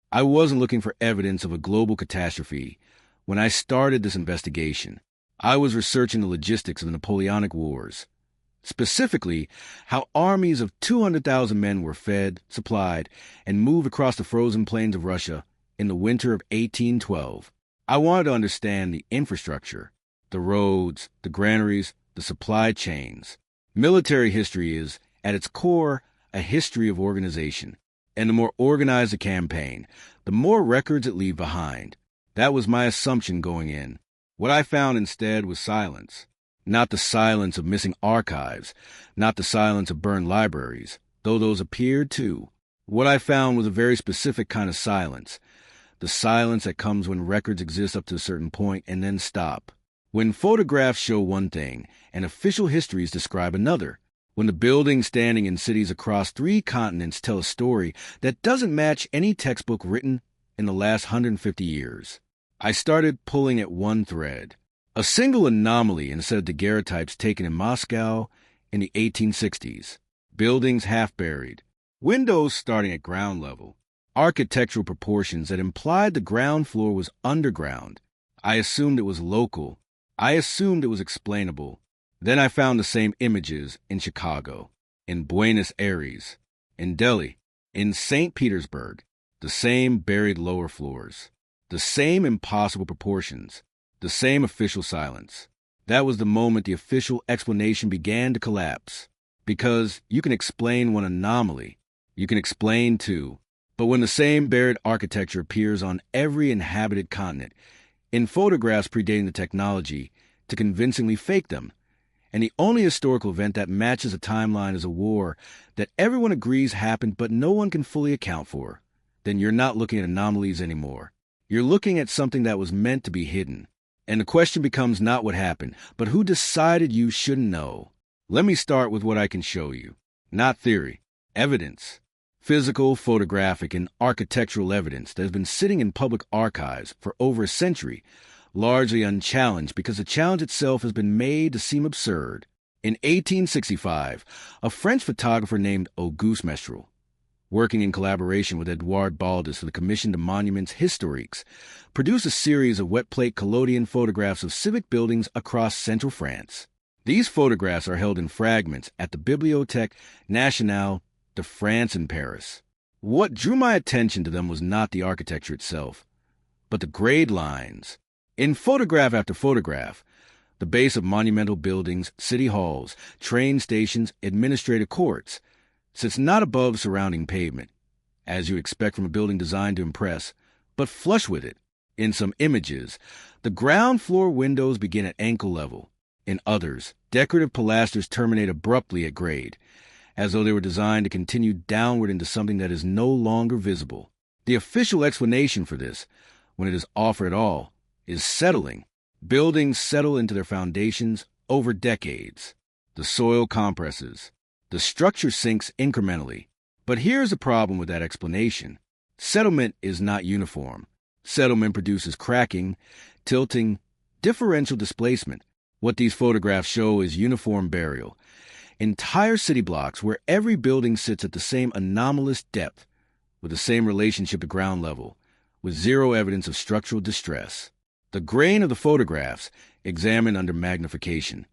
I wasn't looking for evidence of a global catastrophe. When I started this investigation, I was researching the logistics of the Napoleonic Wars. Specifically, how armies of 200,000 men were fed, supplied, and moved across the frozen plains of Russia in the winter of 1812. I wanted to understand the infrastructure, the roads, the granaries, the supply chains. Military history is, at its core, a history of organization. And the more organized the campaign, the more records it leaves behind. That was my assumption going in. What I found instead was silence. Not the silence of missing archives, not the silence of burned libraries, though those appeared too. What I found was a very specific kind of silence. The silence that comes when records exist up to a certain point and then stop. When photographs show one thing and official histories describe another. When the buildings standing in cities across 3 continents tell a story that doesn't match any textbook written in the last 150 years. I started pulling at one thread. A single anomaly instead of daguerreotypes taken in Moscow in the 1860s. Buildings half buried. Windows starting at ground level. Architectural proportions that implied the ground floor was underground. I assumed it was local. I assumed it was explainable. Then I found the same images in Chicago, in Buenos Aires, in Delhi, in St. Petersburg, the same buried lower floors, the same impossible proportions, the same official silence. That was the moment the official explanation began to collapse. Because you can explain one anomaly, you can explain two, but when the same buried architecture appears on every inhabited continent, in photographs predating the technology to convincingly fake them, and the only historical event that matches a timeline is a war that everyone agrees happened but no one can fully account for, then you're not looking at anomalies anymore. You're looking at something that was meant to be hidden. And the question becomes not what happened, but who decided you shouldn't know. Let me start with what I can show you. Not theory. Evidence. Physical, photographic, and architectural evidence that has been sitting in public archives for over a century, largely unchallenged because the challenge itself has been made to seem absurd. In 1865, a French photographer named Auguste Mestral, working in collaboration with Edouard Baldus for the Commission de Monuments Historiques, produced a series of wet plate collodion photographs of civic buildings across central France. These photographs are held in fragments at the Bibliothèque Nationale de France in Paris. What drew my attention to them was not the architecture itself, but the grade lines. In photograph after photograph, the base of monumental buildings, city halls, train stations, administrative courts, sits not above surrounding pavement, as you expect from a building designed to impress, but flush with it. In some images, the ground floor windows begin at ankle level. In others, decorative pilasters terminate abruptly at grade, as though they were designed to continue downward into something that is no longer visible. The official explanation for this, when it is offered at all, is settling. Buildings settle into their foundations over decades. The soil compresses. The structure sinks incrementally. But here's the problem with that explanation. Settlement is not uniform. Settlement produces cracking, tilting, differential displacement. What these photographs show is uniform burial. Entire city blocks where every building sits at the same anomalous depth, with the same relationship to ground level, with zero evidence of structural distress. The grain of the photographs, examined under magnification,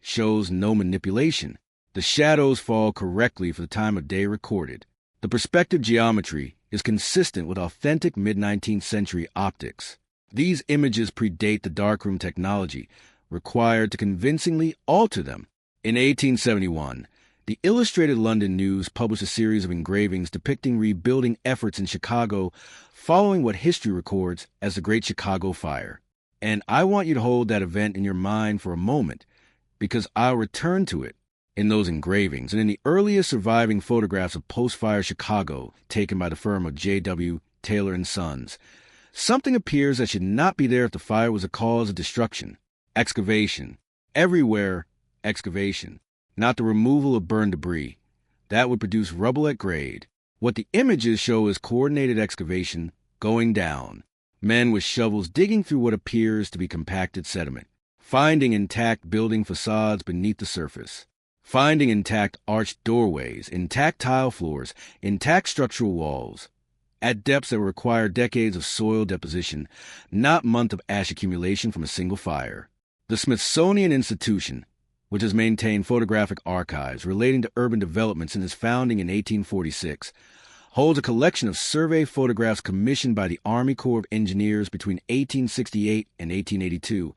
shows no manipulation. The shadows fall correctly for the time of day recorded. The perspective geometry is consistent with authentic mid-19th century optics. These images predate the darkroom technology required to convincingly alter them. In 1871, the Illustrated London News published a series of engravings depicting rebuilding efforts in Chicago following what history records as the Great Chicago Fire. And I want you to hold that event in your mind for a moment, because I'll return to it in those engravings and in the earliest surviving photographs of post-fire Chicago taken by the firm of J.W. Taylor & Sons. Something appears that should not be there if the fire was a cause of destruction. Excavation. Everywhere, excavation. Not the removal of burned debris. That would produce rubble at grade. What the images show is coordinated excavation going down. Men with shovels digging through what appears to be compacted sediment. Finding intact building facades beneath the surface. Finding intact arched doorways, intact tile floors, intact structural walls. at depths that require decades of soil deposition, not months of ash accumulation from a single fire. The Smithsonian Institution, which has maintained photographic archives relating to urban development since its founding in 1846, holds a collection of survey photographs commissioned by the Army Corps of Engineers between 1868 and 1882,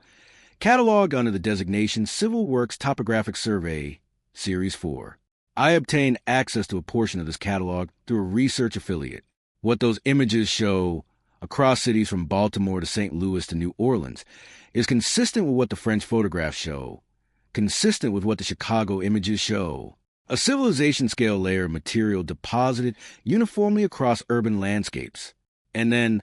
cataloged under the designation Civil Works Topographic Survey, Series 4. I obtained access to a portion of this catalog through a research affiliate. What those images show across cities from Baltimore to St. Louis to New Orleans is consistent with what the French photographs show, consistent with what the Chicago images show. A civilization-scale layer of material deposited uniformly across urban landscapes. And then,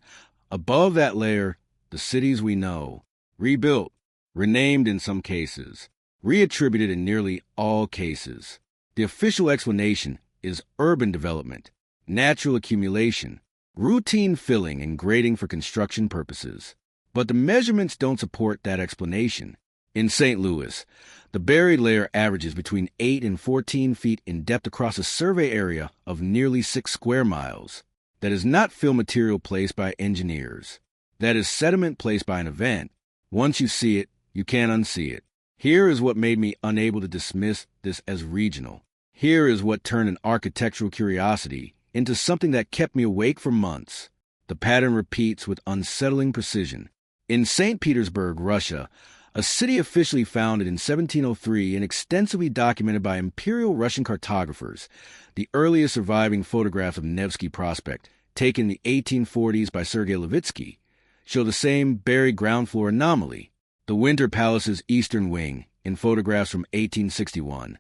above that layer, the cities we know, rebuilt, renamed in some cases, reattributed in nearly all cases. The official explanation is urban development, natural accumulation, routine filling and grading for construction purposes. But the measurements don't support that explanation. In St. Louis, the buried layer averages between 8 and 14 feet in depth across a survey area of nearly 6 square miles. That is not fill material placed by engineers. That is sediment placed by an event. Once you see it, you can't unsee it. Here is what made me unable to dismiss this as regional. Here is what turned an architectural curiosity into something that kept me awake for months. The pattern repeats with unsettling precision. In St. Petersburg, Russia, a city officially founded in 1703 and extensively documented by Imperial Russian cartographers, the earliest surviving photographs of Nevsky Prospect, taken in the 1840s by Sergei Levitsky, show the same buried ground floor anomaly. The Winter Palace's eastern wing, in photographs from 1861,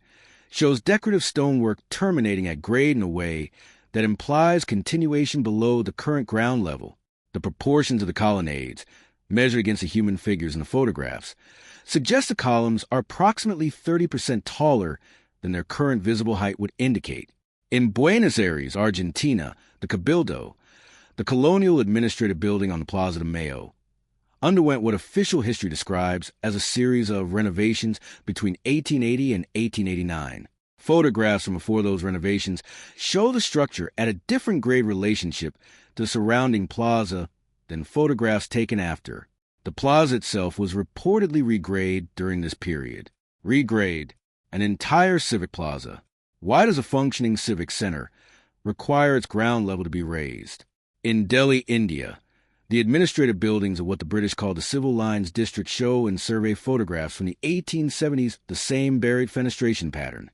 shows decorative stonework terminating at grade in a way that implies continuation below the current ground level. The proportions of the colonnades, measured against the human figures in the photographs, suggest the columns are approximately 30% taller than their current visible height would indicate. In Buenos Aires, Argentina, the Cabildo, the colonial administrative building on the Plaza de Mayo, underwent what official history describes as a series of renovations between 1880 and 1889. Photographs from before those renovations show the structure at a different grade relationship to the surrounding plaza than photographs taken after. The plaza itself was reportedly regraded during this period. Regrade an entire civic plaza. Why does a functioning civic center require its ground level to be raised? In Delhi, India, the administrative buildings of what the British call the Civil Lines District show in survey photographs from the 1870s the same buried fenestration pattern.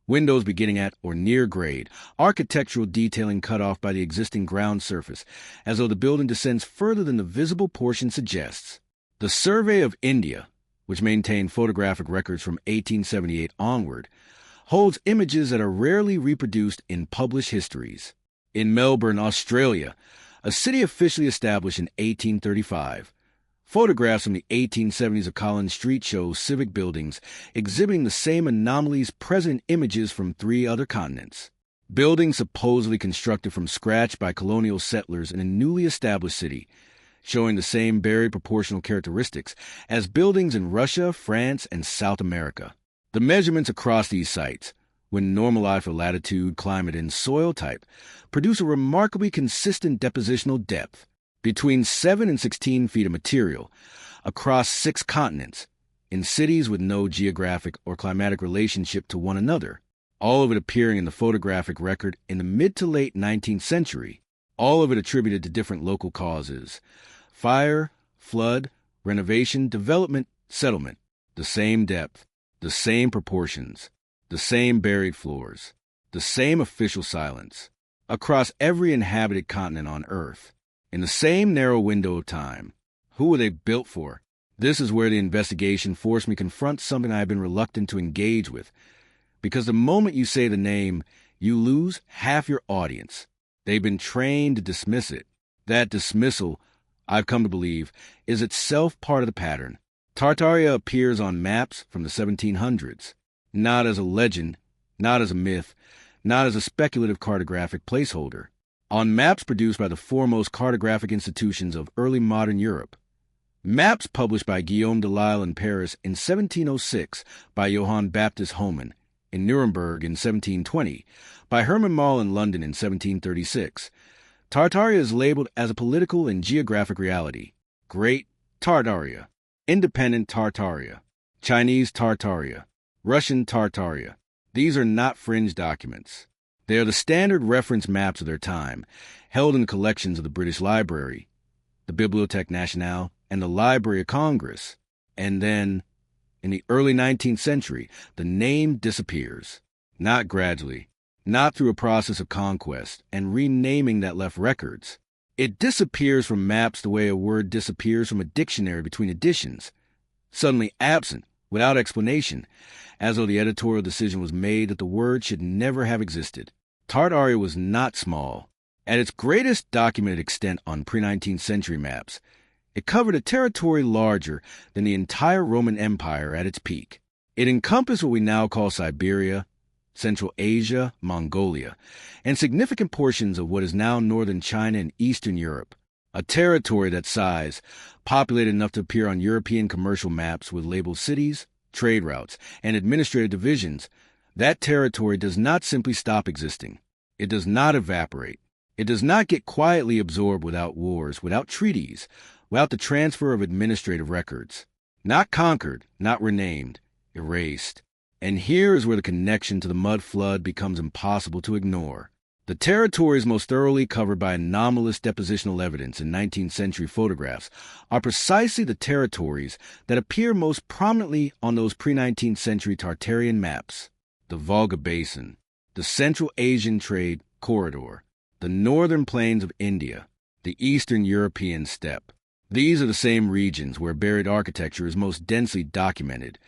Windows beginning at or near grade, architectural detailing cut off by the existing ground surface, as though the building descends further than the visible portion suggests. The Survey of India, which maintained photographic records from 1878 onward, holds images that are rarely reproduced in published histories. In Melbourne, Australia, a city officially established in 1835, photographs from the 1870s of Collins Street show civic buildings exhibiting the same anomalies present in images from 3 other continents. Buildings supposedly constructed from scratch by colonial settlers in a newly established city, showing the same buried proportional characteristics as buildings in Russia, France, and South America. The measurements across these sites, when normalized for latitude, climate, and soil type, produce a remarkably consistent depositional depth. Between 7 and 16 feet of material, across 6 continents, in cities with no geographic or climatic relationship to one another, all of it appearing in the photographic record in the mid to late 19th century, all of it attributed to different local causes: fire, flood, renovation, development, settlement. The same depth, the same proportions, the same buried floors, the same official silence, across every inhabited continent on Earth. In the same narrow window of time. Who were they built for? This is where the investigation forced me to confront something I have been reluctant to engage with, because the moment you say the name, you lose half your audience. They've been trained to dismiss it. That dismissal, I've come to believe, is itself part of the pattern. Tartaria appears on maps from the 1700s, not as a legend, not as a myth, not as a speculative cartographic placeholder. On maps produced by the foremost cartographic institutions of early modern Europe. Maps published by Guillaume de Lisle in Paris in 1706, by Johann Baptist Homann in Nuremberg in 1720, by Hermann Moll in London in 1736. Tartaria is labeled as a political and geographic reality. Great Tartaria, Independent Tartaria, Chinese Tartaria, Russian Tartaria. These are not fringe documents. They are the standard reference maps of their time, held in collections of the British Library, the Bibliothèque Nationale, and the Library of Congress. And then, in the early 19th century, the name disappears. Not gradually, not through a process of conquest and renaming that left records. It disappears from maps the way a word disappears from a dictionary between editions, suddenly absent, without explanation, as though the editorial decision was made that the word should never have existed. Tartaria was not small. At its greatest documented extent on pre-19th century maps, it covered a territory larger than the entire Roman Empire at its peak. It encompassed what we now call Siberia, Central Asia, Mongolia, and significant portions of what is now northern China and Eastern Europe. A territory that size, populated enough to appear on European commercial maps with labeled cities, trade routes, and administrative divisions, that territory does not simply stop existing. It does not evaporate. It does not get quietly absorbed without wars, without treaties, without the transfer of administrative records. Not conquered, not renamed, erased. And here is where the connection to the mud flood becomes impossible to ignore. The territories most thoroughly covered by anomalous depositional evidence in 19th century photographs are precisely the territories that appear most prominently on those pre-19th century Tartarian maps. The Volga Basin, the Central Asian Trade Corridor, the northern plains of India, the Eastern European steppe. These are the same regions where buried architecture is most densely documented,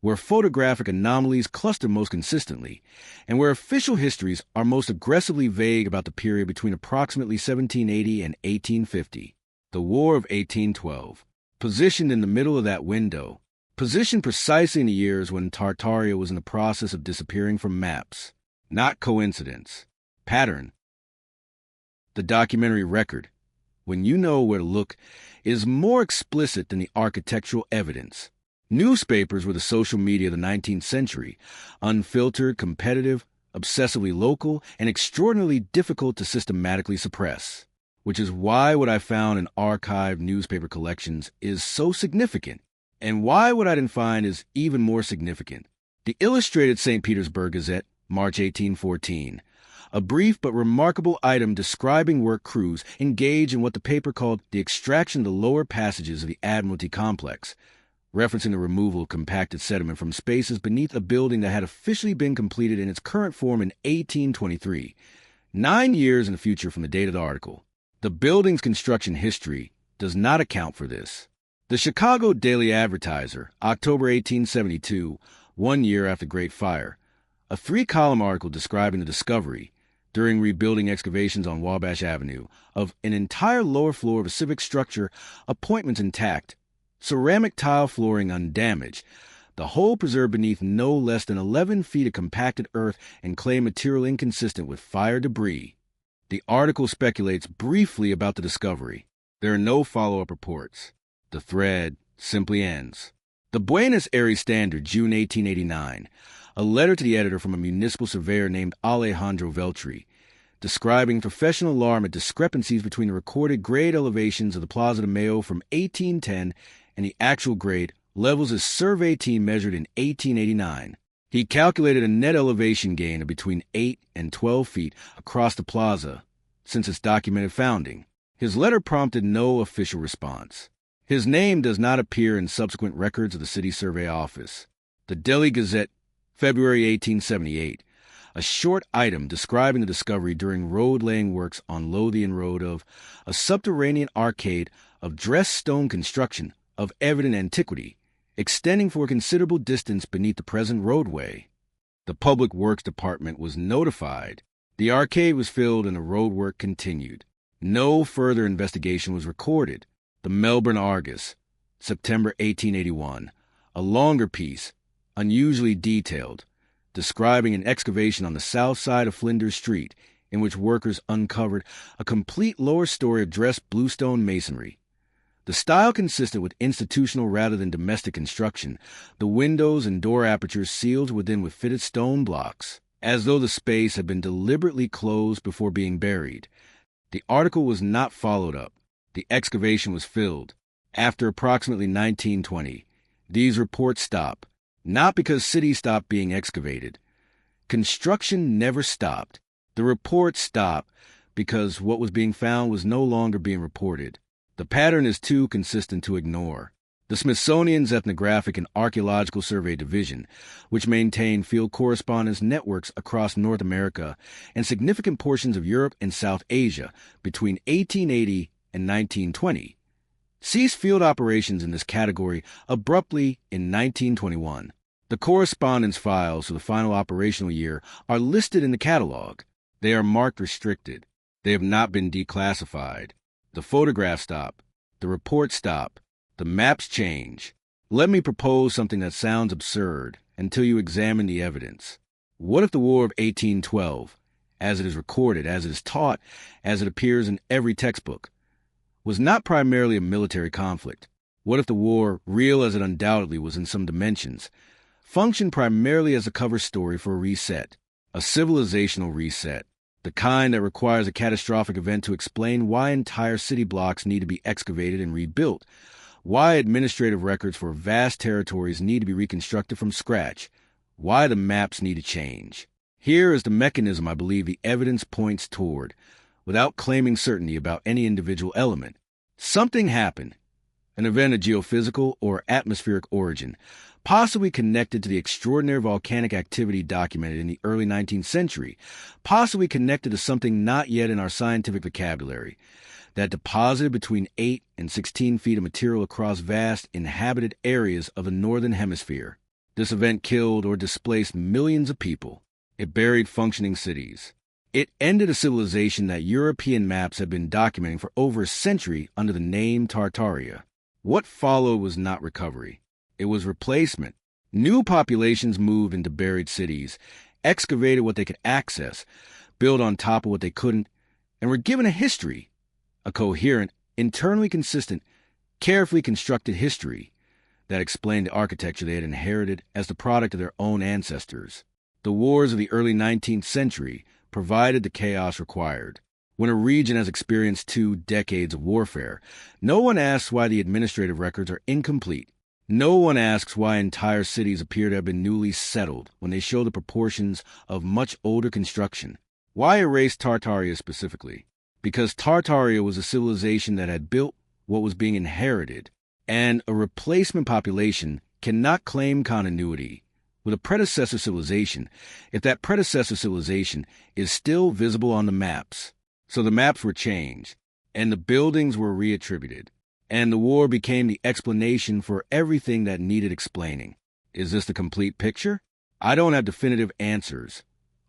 where photographic anomalies cluster most consistently, and where official histories are most aggressively vague about the period between approximately 1780 and 1850. The War of 1812, positioned in the middle of that window, positioned precisely in the years when Tartaria was in the process of disappearing from maps. Not coincidence. Pattern. The documentary record, when you know where to look, is more explicit than the architectural evidence. Newspapers were the social media of the 19th century, unfiltered, competitive, obsessively local, and extraordinarily difficult to systematically suppress, which is why what I found in archived newspaper collections is so significant, and why what I didn't find is even more significant. The Illustrated St. Petersburg Gazette, March 1814, a brief but remarkable item describing work crews engaged in what the paper called the extraction of the lower passages of the Admiralty complex, referencing the removal of compacted sediment from spaces beneath a building that had officially been completed in its current form in 1823, 9 years in the future from the date of the article. The building's construction history does not account for this. The Chicago Daily Advertiser, October 1872, 1 year after the Great Fire, a 3-column article describing the discovery, during rebuilding excavations on Wabash Avenue, of an entire lower floor of a civic structure, appointments intact, ceramic tile flooring undamaged, the whole preserved beneath no less than 11 feet of compacted earth and clay material inconsistent with fire debris. The article speculates briefly about the discovery. There are no follow-up reports. The thread simply ends. The Buenos Aires Standard, June 1889, a letter to the editor from a municipal surveyor named Alejandro Veltri, describing professional alarm at discrepancies between the recorded grade elevations of the Plaza de Mayo from 1810 and the actual grade levels his survey team measured in 1889. He calculated a net elevation gain of between 8 and 12 feet across the plaza since its documented founding. His letter prompted no official response. His name does not appear in subsequent records of the city survey office. The Delhi Gazette, February 1878, a short item describing the discovery during road-laying works on Lothian Road of a subterranean arcade of dressed stone construction of evident antiquity, extending for a considerable distance beneath the present roadway. The Public Works Department was notified. The arcade was filled and the roadwork continued. No further investigation was recorded. The Melbourne Argus, September 1881, a longer piece, unusually detailed, describing an excavation on the south side of Flinders Street in which workers uncovered a complete lower story of dressed bluestone masonry. The style consisted with institutional rather than domestic construction, the windows and door apertures sealed within with fitted stone blocks, as though the space had been deliberately closed before being buried. The article was not followed up. The excavation was filled. After approximately 1920, these reports stop, not because cities stopped being excavated. Construction never stopped. The reports stopped because what was being found was no longer being reported. The pattern is too consistent to ignore. The Smithsonian's Ethnographic and Archaeological Survey Division, which maintained field correspondence networks across North America and significant portions of Europe and South Asia between 1880 and 1920, ceased field operations in this category abruptly in 1921. The correspondence files for the final operational year are listed in the catalog. They are marked restricted. They have not been declassified. The photographs stop. The reports stop. The maps change. Let me propose something that sounds absurd until you examine the evidence. What if the War of 1812, as it is recorded, as it is taught, as it appears in every textbook, was not primarily a military conflict? What if the war, real as it undoubtedly was in some dimensions, functioned primarily as a cover story for a reset, a civilizational reset, the kind that requires a catastrophic event to explain why entire city blocks need to be excavated and rebuilt, why administrative records for vast territories need to be reconstructed from scratch, why the maps need to change. Here is the mechanism I believe the evidence points toward, without claiming certainty about any individual element. Something happened, an event of geophysical or atmospheric origin, possibly connected to the extraordinary volcanic activity documented in the early 19th century, possibly connected to something not yet in our scientific vocabulary, that deposited between 8 and 16 feet of material across vast inhabited areas of the northern hemisphere. This event killed or displaced millions of people. It buried functioning cities. It ended a civilization that European maps had been documenting for over a century under the name Tartaria. What followed was not recovery. It was replacement. New populations moved into buried cities, excavated what they could access, built on top of what they couldn't, and were given a history, a coherent, internally consistent, carefully constructed history that explained the architecture they had inherited as the product of their own ancestors. The wars of the early 19th century provided the chaos required. When a region has experienced 2 decades of warfare, no one asks why the administrative records are incomplete. No one asks why entire cities appear to have been newly settled when they show the proportions of much older construction. Why erase Tartaria specifically? Because Tartaria was a civilization that had built what was being inherited, and a replacement population cannot claim continuity with a predecessor civilization if that predecessor civilization is still visible on the maps. So the maps were changed, and the buildings were reattributed, and the war became the explanation for everything that needed explaining. Is this the complete picture? I don't have definitive answers,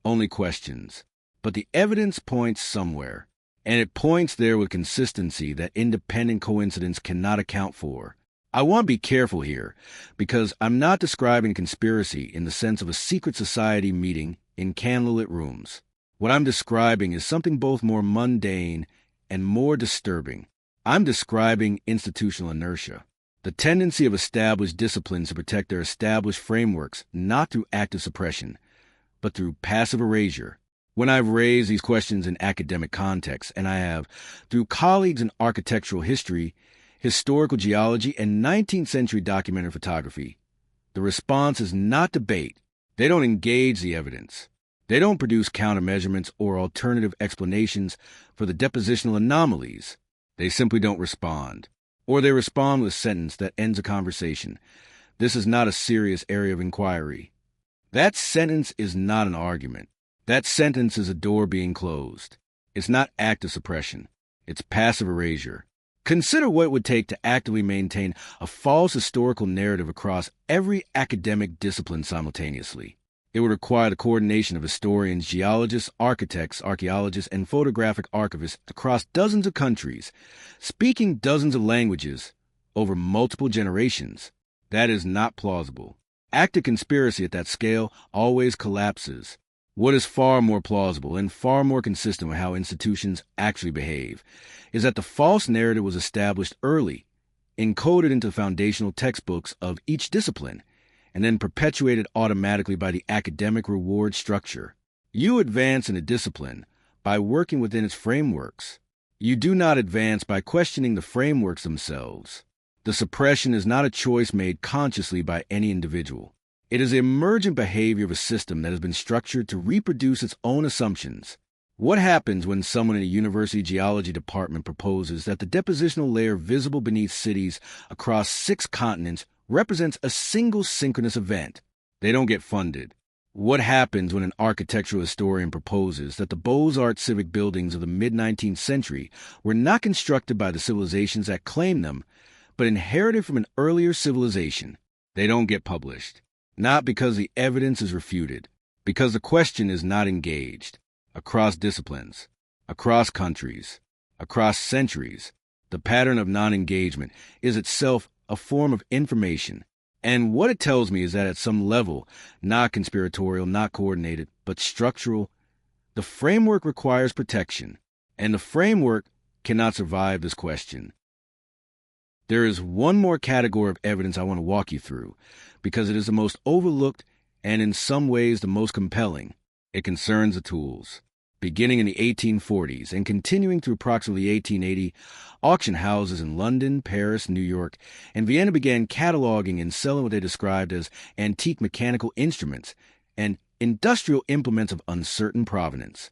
only questions. But the evidence points somewhere, and it points there with consistency that independent coincidence cannot account for. I want to be careful here, because I'm not describing conspiracy in the sense of a secret society meeting in candlelit rooms. What I'm describing is something both more mundane and more disturbing. I'm describing institutional inertia, the tendency of established disciplines to protect their established frameworks not through active suppression, but through passive erasure. When I've raised these questions in academic contexts, and I have, through colleagues in architectural history, historical geology, and 19th century documentary photography, the response is not debate. They don't engage the evidence. They don't produce countermeasurements or alternative explanations for the depositional anomalies. They simply don't respond. Or they respond with a sentence that ends a conversation. This is not a serious area of inquiry. That sentence is not an argument. That sentence is a door being closed. It's not active suppression. It's passive erasure. Consider what it would take to actively maintain a false historical narrative across every academic discipline simultaneously. It would require the coordination of historians, geologists, architects, archaeologists, and photographic archivists across dozens of countries, speaking dozens of languages over multiple generations. That is not plausible. Active conspiracy at that scale always collapses. What is far more plausible and far more consistent with how institutions actually behave is that the false narrative was established early, encoded into the foundational textbooks of each discipline, and then perpetuated automatically by the academic reward structure. You advance in a discipline by working within its frameworks. You do not advance by questioning the frameworks themselves. The suppression is not a choice made consciously by any individual. It is the emergent behavior of a system that has been structured to reproduce its own assumptions. What happens when someone in a university geology department proposes that the depositional layer visible beneath cities across 6 continents represents a single synchronous event? They don't get funded. What happens when an architectural historian proposes that the Beaux-Arts civic buildings of the mid-19th century were not constructed by the civilizations that claim them, but inherited from an earlier civilization? They don't get published. Not because the evidence is refuted, because the question is not engaged. Across disciplines, across countries, across centuries, the pattern of non-engagement is itself a form of information. And what it tells me is that at some level, not conspiratorial, not coordinated, but structural, the framework requires protection, and the framework cannot survive this question. There is one more category of evidence I want to walk you through, because it is the most overlooked and in some ways the most compelling. It concerns the tools. Beginning in the 1840s and continuing through approximately 1880, auction houses in London, Paris, New York, and Vienna began cataloging and selling what they described as antique mechanical instruments and industrial implements of uncertain provenance.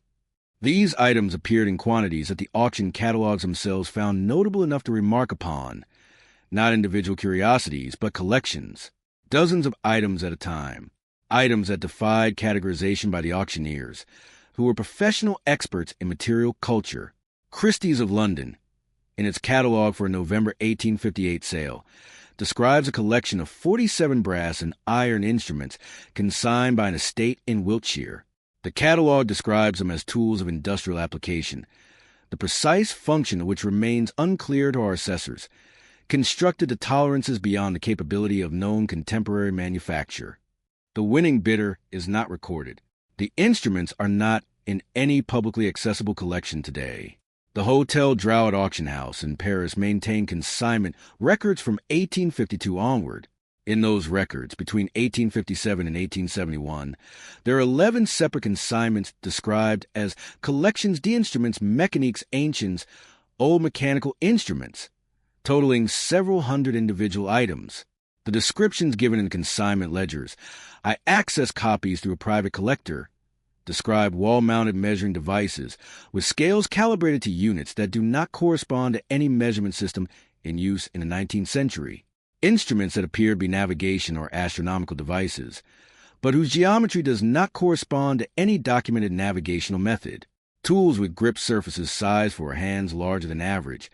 These items appeared in quantities that the auction catalogs themselves found notable enough to remark upon. Not individual curiosities, but collections. Dozens of items at a time. Items that defied categorization by the auctioneers, who were professional experts in material culture. Christie's of London, in its catalog for a November 1858 sale, describes a collection of 47 brass and iron instruments consigned by an estate in Wiltshire. The catalog describes them as tools of industrial application, the precise function of which remains unclear to our assessors, constructed to tolerances beyond the capability of known contemporary manufacture. The winning bidder is not recorded. The instruments are not in any publicly accessible collection today. The Hotel Drouot Auction House in Paris maintained consignment records from 1852 onward. In those records, between 1857 and 1871, there are 11 separate consignments described as collections d'instruments mécaniques anciens, old mechanical instruments, totaling several hundred individual items. The descriptions given in consignment ledgers, I accessed copies through a private collector, describe wall-mounted measuring devices with scales calibrated to units that do not correspond to any measurement system in use in the 19th century. Instruments that appear to be navigation or astronomical devices, but whose geometry does not correspond to any documented navigational method. Tools with grip surfaces sized for hands larger than average,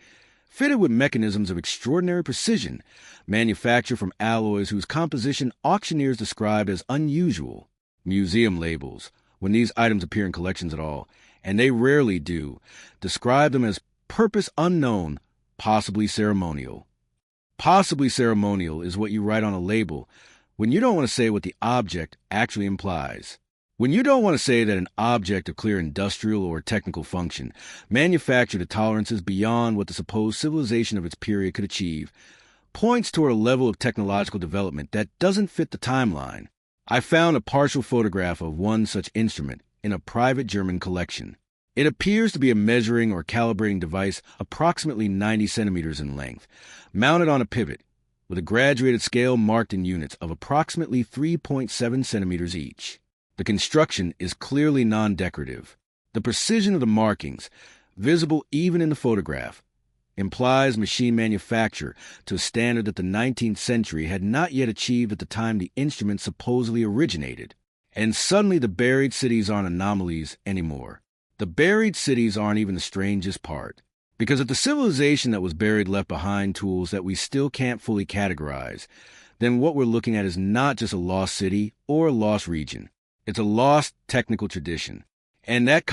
fitted with mechanisms of extraordinary precision, manufactured from alloys whose composition auctioneers describe as unusual. Museum labels, when these items appear in collections at all, and they rarely do, describe them as purpose unknown, possibly ceremonial. Possibly ceremonial is what you write on a label when you don't want to say what the object actually implies. When you don't want to say that an object of clear industrial or technical function, manufactured to tolerances beyond what the supposed civilization of its period could achieve, points toward a level of technological development that doesn't fit the timeline. I found a partial photograph of one such instrument in a private German collection. It appears to be a measuring or calibrating device approximately 90 centimeters in length, mounted on a pivot, with a graduated scale marked in units of approximately 3.7 centimeters each. The construction is clearly non-decorative. The precision of the markings, visible even in the photograph, implies machine manufacture to a standard that the 19th century had not yet achieved at the time the instrument supposedly originated. And suddenly the buried cities aren't anomalies anymore. The buried cities aren't even the strangest part. Because if the civilization that was buried left behind tools that we still can't fully categorize, then what we're looking at is not just a lost city or a lost region. It's a lost technical tradition. And that